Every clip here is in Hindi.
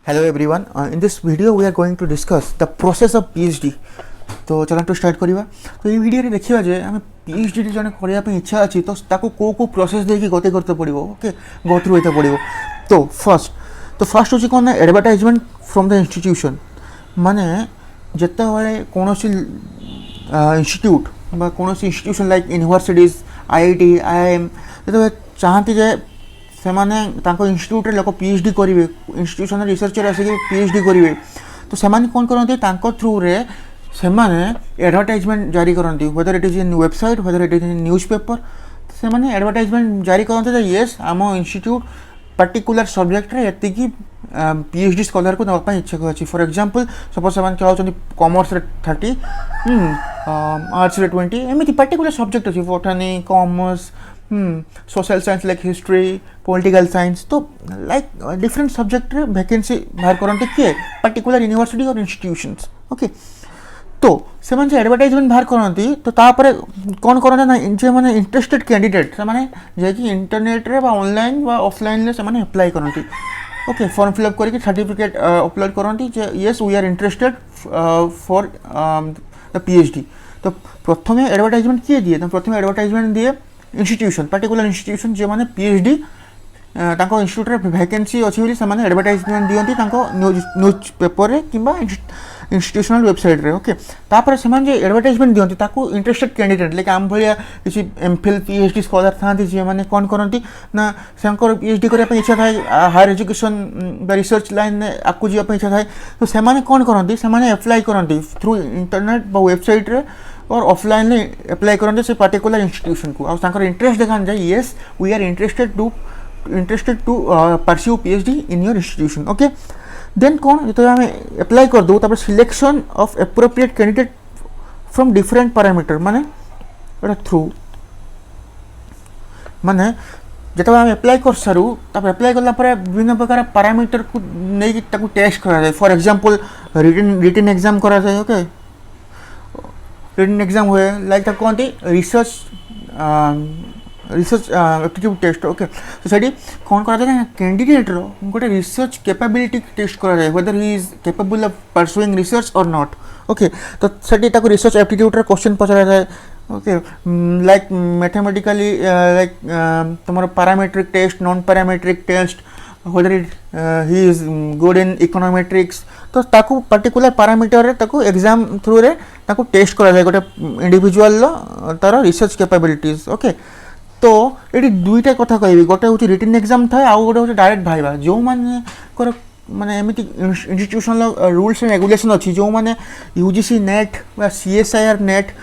Hello everyone. In this video we are going to discuss the process of PhD. तो चलतु स्टार्ट करिबा। तो ये वीडियो रे देखिबा जे हम PhD रे जने करिया पे इच्छा अछि तो ताको को प्रोसेस देकी गति करते पड़िबो। ओके, गो थ्रू होते पड़िबो। तो फर्स्ट होची कोन एडवर्टाइजमेंट फ्रॉम द इंस्टीट्यूशन। माने जत्ते वाले कोनोसी इंस्टीट्यूट बा कोनोसी institution like universities IIT IIM तो चाहती जे सेमाने तांको इंस्टीट्यूट रे लोक PhD करिवे, इंस्टीट्यूशन रिसर्चर आसे PhD करिवे। तो सेमाने कोन करनते तांको थ्रू रे सेमाने एडवर्टाइजमेंट जारी करनती, whether it is in website whether it is in newspaper. सेमाने एडवर्टाइजमेंट जारी करनते जे यस आम इंस्टीट्यूट पर्टिकुलर सब्जेक्ट रे एति की PhD स्कॉलर को नवा पई इच्छा अछि। फॉर एग्जांपल सपोज सेमान चाहउछन कॉमर्स रे 30 आर्ट्स रे 20 एमिति पर्टिकुलर सब्जेक्ट अछि, botany commerce social science like history political science. तो लाइक डिफरेंट सब्जेक्ट रे वैकेंसी बाहर करनते के पर्टिकुलर यूनिवर्सिटी और इंस्टीट्यूशंस। ओके, तो से माने एडवर्टाइजमेंट बाहर करनती तो तापर कोन करन ना जे माने इंटरेस्टेड कैंडिडेट से माने जे कि इंटरनेट रे बा ऑनलाइन बा ऑफलाइन ले से माने अप्लाई करनती। ओके, फॉर्म फिल अप करके सर्टिफिकेट अपलोड करनती जे yes we are interested for the PhD। तो प्रथम एडवर्टाइजमेंट किए दिए, तो प्रथम एडवर्टाइजमेंट दिए इंस्टीट्यूशन पर्टिकुलर इंस्टीट्यूशन जे माने PhD तांको इंस्टीट्यूट रे वैकेंसी अछि बोली से माने एडवर्टाइजमेंट दियंती तांको न्यूज़ पेपर रे किबा इंस्टीट्यूशनल वेबसाइट रे। ओके, तापर से माने जे एडवर्टाइजमेंट दियंती ताको इंटरेस्टेड कैंडिडेट लाइक आम भलिया किछि एमफिल PhD स्कॉलर थांती जे माने कोन करंती ना सेंकर PhD करे पे इच्छा थाए, हायर एजुकेशन बा रिसर्च लाइन ने आकु जिया पे इच्छा थाए। तो से माने कोन करंती से माने अप्लाई करंती थ्रू इंटरनेट बा वेबसाइट रे और ऑफलाइन ले अप्लाई करते से पर्टिकुलर इंस्टीट्यूशन को और तांकर इंटरेस्ट देखा जाए yes we are interested to pursue PhD in your institution. Okay, then कौन तो आम अप्लाई कर दो, selection of appropriate candidate from different parameter माने थ्रू माने जब आम अप्लाई कर सारू तब अप्लाई कला पर विभिन्न प्रकार पैरामीटर को नहीं ताको टेस्ट करा जाए। फॉर एग्जांपल रिटन एग्जाम करा जाए। ओके, रिटन एग्जाम हुए लाइक ताको कहते रिसर्च एप्टीट्यूड टेस्ट। ओके, तो सेठी कौन करा जाए कैंडिडेट रो गोटे रिसर्च कैपेबिलिटी टेस्ट करा जाए whether he is capable of pursuing research और नॉट। ओके, तो सेठी ताको रिसर्च एप्टीट्यूड रे क्वेश्चन पचरा जाए। ओके, लाइक मैथमेटिकली लाइक तुम्हारा parametric test non parametric test whether he is good in econometrics। तो ताको पर्टिकुलर पैरामीटर रे ताको एग्जाम थ्रू रे ताको टेस्ट करा जाए गोटे इंडिविजुअल लो तार रिसर्च कैपेबिलिटीज। ओके, तो एटी दुईटा कथा कहबी, गोटे होची रिटन एग्जाम थाए आ गोटे होची डायरेक्ट भाइबा। जो माने कर माने एमिति इंस्टीट्यूशनल रूल्स एंड रेगुलेशन अछि जो माने UGC नेट बा CSIR नेट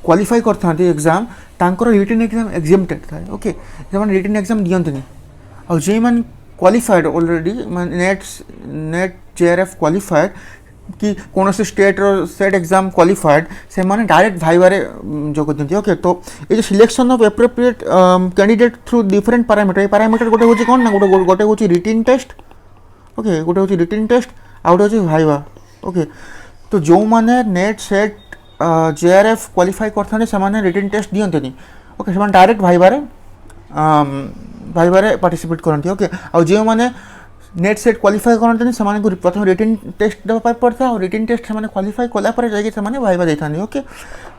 क्वालिफाई करथांती एग्जाम तांकर रिटन एग्जाम एग्जेम्प्टेड थाए। ओके, जमान रिटन एग्जाम दियंतनी और जे मान qualified already net JRF qualified कि कौन से स्टेट और सेट एग्जाम क्वालिफाइड से माने डायरेक्ट भाइबारे जोग दियंती। ओके, तो ये जो selection of appropriate candidate through different parameter, parameter गोटे होची कोन ना गोटे होची रिटन टेस्ट। ओके, गोटे होची रिटन टेस्ट आ गोटे होची भाइबा। ओके, तो जो माने नेट सेट JRF क्वालिफाई करथाने से माने रिटन टेस्ट दियंतनी। ओके, से माने डायरेक्ट भाइबारे पार्टिसिपेट करती। ओके, और जो माने नेट सेट क्वालिफाई करते से माने प्रथम रिटन टेस्ट देवा पाई पड़ता और रिटन टेस्ट से माने क्वालिफाई कला पर जाके से माने भाइबा देथानी। ओके,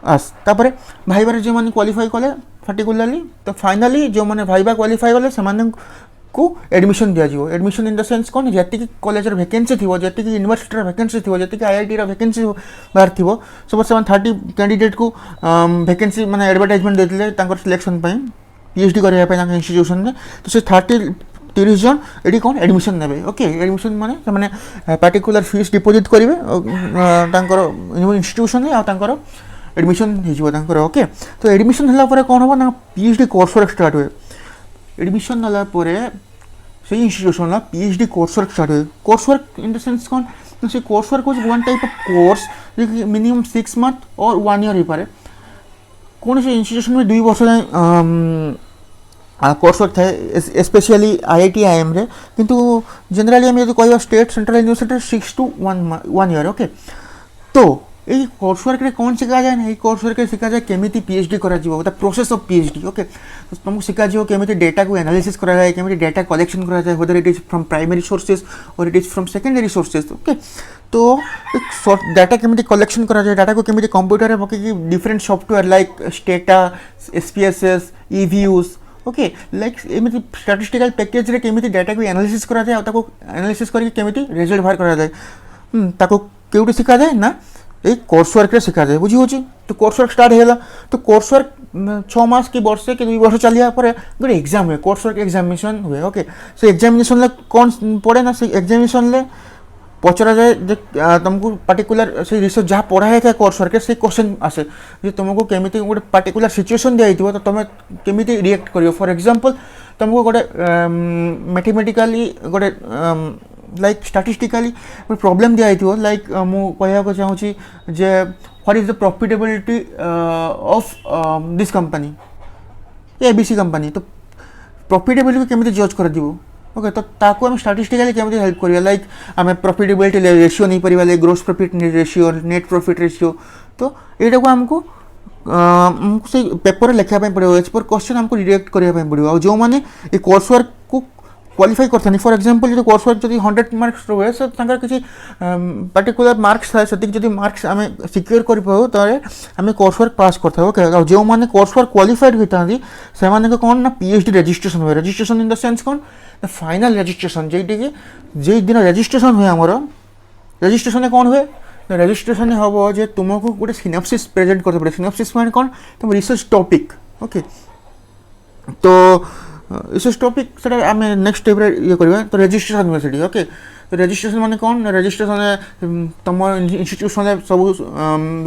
आस तापरे भाइबारे जो माने क्वालिफाई कले पर्टिकुलरली तो फाइनली जो माने भाइबा क्वालिफाई कले से माने को एडमिशन दिया जिवो। एडमिशन इन द सेंस कोन जति की कॉलेज रे वैकेंसी थिवो, जति की यूनिवर्सिटी रे वैकेंसी थिवो, जति की IIT रे वैकेंसी बाहर थिवो, सब 30 कैंडिडेट को वैकेंसी माने एडवर्टाइजमेंट देथिले तांकर सिलेक्शन पई PhD करिया पई तांकर इंस्टीट्यूशन में। तो से 30 जन एडी कोन एडमिशन नेबे। ओके, एडमिशन माने से माने पर्टिकुलर फीस डिपॉजिट करिवे तांकर इंस्टीट्यूशन रे आ तांकर एडमिशन हिजो तांकर। ओके, तो एडमिशन हला पर कोन हो ना PhD कोर्स वर्क स्टार्ट हुए। एडमिशन हला परे से इंस्टीट्यूशन ला PhD कोर्स वर्क स्टार्ट हुए। Course work in the sense कोन से course work is one type of course जो मिनिमम 6 मंथ और 1 ईयर ही पारे। कौन से इंस्टीट्यूशन में 2 वर्ष कोर्स वर्क थाए स्पेशली IIT IIM रे, किंतु जनरली हम यदि कहबा state central university 6 to 1 year. Okay, तो এই কোর্সওয়ার্ক রে কোন শিখা যায় না এই কোর্সওয়ার্ক রে শিখা যায় কেমিতি পিএইচডি করাଯିବ the process of PhD okay तुमको शिखाଯିବ केमिति डेटा को एनालिसिस करा जाए केमिति डेटा कलेक्शन करा जाए whether it is from primary sources और it is from secondary sources okay तो डाटा केमिति कलेक्शन करा जाए डाटा को केमिति कंप्यूटर रे पके different software like Stata SPSS EViews okay like एमिति स्टैटिस्टिकल पैकेज रे केमिति डाटा को एनालिसिस करा जाए और ताको एनालिसिस करके केमिति रिजल्ट बाहर करा जाए ताको केउटी शिखा जाए ना ये कोर्सवर्क शिखा जाए बुझी होची तो कोर्सवर्क स्टार्ट है तो कोर्सवर्क 6 मास की वर्ष के 2 वर्ष चलिया पर गोटे एग्जाम हुए कोर्सवर्क एग्जामिनेशन हुए ओके से एग्जामिनेशन ले कौन पड़े ना से एग्जामिनेशन ले पचरा जाए जे तुमको पर्टिकुलर से रिसर्च जहाँ पढ़ा है कोर्सवर्क से क्वेश्चन आसे जे तुमको केमिति गोटे पर्टिकुलर सिचुएशन दिया तो तुम केमिति रिएक्ट करियो फॉर एग्जांपल तुमको गोटे मैथमेटिकली गोटे लाइक स्टैटिस्टिकली प्रॉब्लम दिया थी लाइक मु कहया चाहूँगी जे what is the profitability of this company ABC company तो प्रॉफिटेबिलिटी केमिति जज कर दिबो ओके तो ताको हम स्टैटिस्टिकली केमिति हेल्प करिया लाइक आम प्रॉफिटेबिलिटी रेशियो नहीं परिबा like gross profit ratio net profit ratio तो एटा को हमको से पेपर लिखा पड़ो एज पर क्वेश्चन हमको रिएक्ट करने पड़ो और जो मैंने ये कोर्सवर्क को क्वालिफाई करते फॉर एग्जांपल जो कोर्सवर्क जो 100 मार्क्स हुए सो तांकर किसी पर्टिकुलर मार्क्स था से जो मार्क्स आम सिक्योर कर पाऊ तो आम कोर्सवर्क पास करता ओके जो मैंने कोर्सवर्क क्वालिफाइड होता से कौन ना पीएचडी रजिस्ट्रेशन हुए रजिस्ट्रेशन इन द सेंस कौन द फाइनल रजिस्ट्रेशन जेटी जे दिन रजिस्ट्रेशन हुए आमर रजिस्ट्रेशन कौन हुए रजिस्ट्रेशन हम जे तुमको गोटे सिनॉप्सिस प्रेजेंट करते पड़े सिनॉप्सिस माने कौन तुम रिसर्च टॉपिक ओके तो रिसर्च टॉपिक सेटा आम नेक्स्ट स्टेप ये करवा तो रजिस्ट्रेशन हुए सी ओके तो रजिस्ट्रेशन माने कौन रजिस्ट्रेशन तुम इंस्टीट्यूशन सब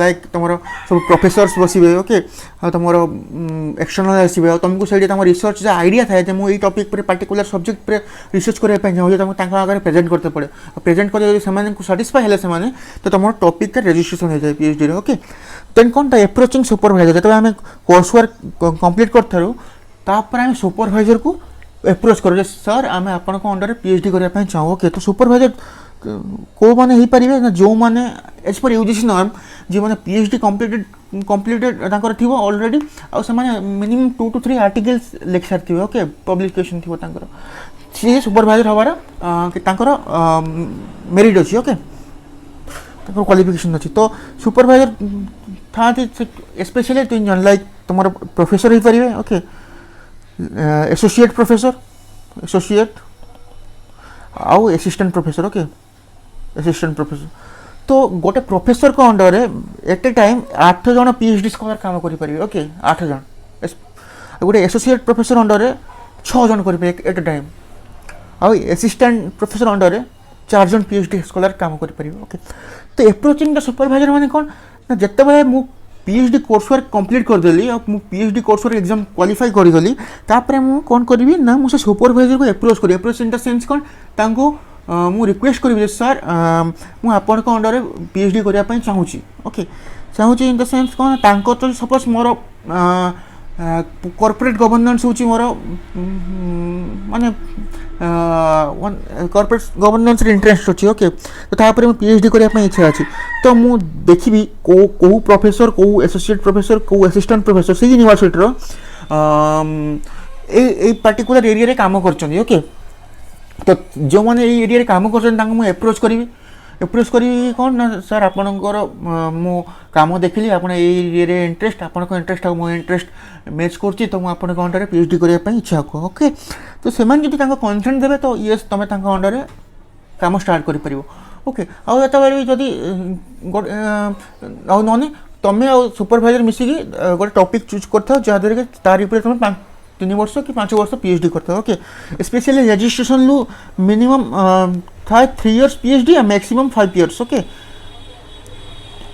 लाइक तुम सब प्रोफेसर्स बसवे ओके तुम एक्सटर्नल आसवे तुमको से रिसर्च जो आइडिया था मुझे टॉपिक पर पर्टिकुलर सब्जेक्ट पर रिसर्च करने चाहिए तुमको आगे प्रेजेंट करते पड़े प्रेजेंट कर साटिस्फाई है से तो तुम टॉपिक का रजिस्ट्रेशन हो जाए पीएचडी ओके देन कौन था एप्रोचिंग सुपरवाइजर जो आम कोर्सवर्क कंप्लीट कर तापर आम सुपरवाइजर को एप्रोच करो सर आम आपण अंडर पीएचडी करने चाहूँ ओके तो सुपरवाइजर को मैंने हो पारे ना जो मैंने एज पर यूजीसी नॉर्म जो मैंने पीएचडी कंप्लीटेड थी ऑलरेडी आउ से मिनिमम 2 to 3 आर्टिकल्स लिख सारी थे ओके पब्लिकेशन थी सी सुपरवाइजर हबार मेरिट अच्छी ओके क्वालिफिकेशन अच्छी तो सुपरवाइजर था स्पेशली 3 जन लाइक तुम प्रोफेसर हो पारे ओके एसोसिएट प्रोफेसर एसोसिएट आउ assistant professor okay assistant professor तो गोटे प्रोफेसर को अंडर एट ए टाइम 8 जन पीएचडी स्कॉलर काम करें ओके 8 जन गोटे एसोसिएट प्रोफेसर अंडर 6 जन करें एट ए टाइम आउ असिस्टेंट प्रोफेसर अंडर 4 जन पीएचडी स्कॉलर काम करें ओके तो एप्रोचिंग द सुपरवाइजर माने कौन ना जिते बड़े मु पीएचडी कोर्सवर्क कंप्लीट करदेली और PhD coursework exam qualify Kargali तापर मु कौन करी ना मुझे सुपरवाइजर को एप्रोच करी एप्रोच इन द सेंस कौन तांको मु रिक्वेस्ट करी सर मु आपण को अंडर पीएचडी करने चाहूँ ओके चाहूँ इन द सेंस कौन तांको तो सपोज मोर कॉर्पोरेट गवर्नेंस हूँ मोर माने कॉर्पोरेट गवर्नेंस इंटरेस्ट अच्छी ओके तो तापर मुझे पीएचडी करने इच्छा अच्छी तो मुझे देखी कौ प्रोफेसर कौ एसोसिएट प्रोफेसर कौ असिस्टेंट प्रोफेसर से यूनिवर्सिटी पर्टिकुलर एरिया रे काम कर ओके तो जो मैंने एरिया रे काम कर एप्रोच करी एप्रोच करी कौन ना सर आपणकर मो काम देखिली आप एरिया इंटरेस्ट आपण इंटरेस्ट मो इंटरेस्ट मैच कर तो मुझे अंडर पीएचडी करने इच्छा ओके तो से कन्सेंट देवे तो ये तुम अंडर काम स्टार्ट कर ओके आते जदि नने तुम्हें सुपरवाइजर मिसिकी गोटे टॉपिक चूज कर जहाँद्वारा कि तार तुम 3 वर्ष कि 5 वर्ष पीएचडी करते ओके स्पेशली रजिस्ट्रेशन लू मिनिमम था 3 years PhD maximum 5 years okay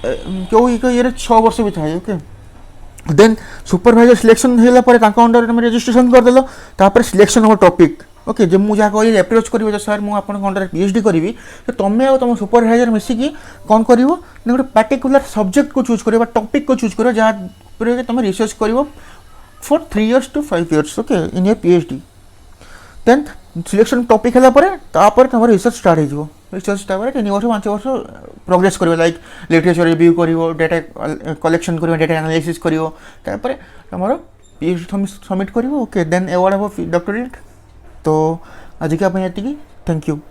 क्यों ये 6 वर्ष भी था ओके देन सुपरवाइजर सिलेक्शन है अंडर तुम रजिस्ट्रेशन करदेल तापर सिलेक्शन हम टॉपिक ओके जो मुझे जहाँ कह एप्रोच कर सर मुझे अंडर पीएचडी करी तो तुम्हें तुम सुपरवाइजर मिसिकी कौन कर गोटे पर्टिकुलर सब्जेक्ट को चूज कर टॉपिक को चूज कर जहाँ तुम रिसर्च कर for 3 years to 5 years okay in your PhD then selection topic है तुम रिसर्च स्टार्ट हो ରିସର୍ଚ୍ଚ ତାପରେ 3 ବର୍ଷ 5 ବର୍ଷ ପ୍ରୋଗ୍ରେସ୍ କରିବ, ଲାଇକ୍ ଲିଟରେଚର୍ ରିଭ୍ୟୁ କରିବ, ଡାଟା କଲେକ୍ସନ୍ କରିବ, ଡାଟା ଆନାଲିସିସ୍ କରିବ, ତାପରେ ତୁମର PhD ସବମିଟ୍ କରିବ। ଓକେ, ଦେନ୍ ଆୱାର୍ଡ଼ ହେବ ଡକ୍ଟରେଟ୍। ତ ଆଜିକା ପାଇଁ ଏତିକି, ଥ୍ୟାଙ୍କ ୟୁ।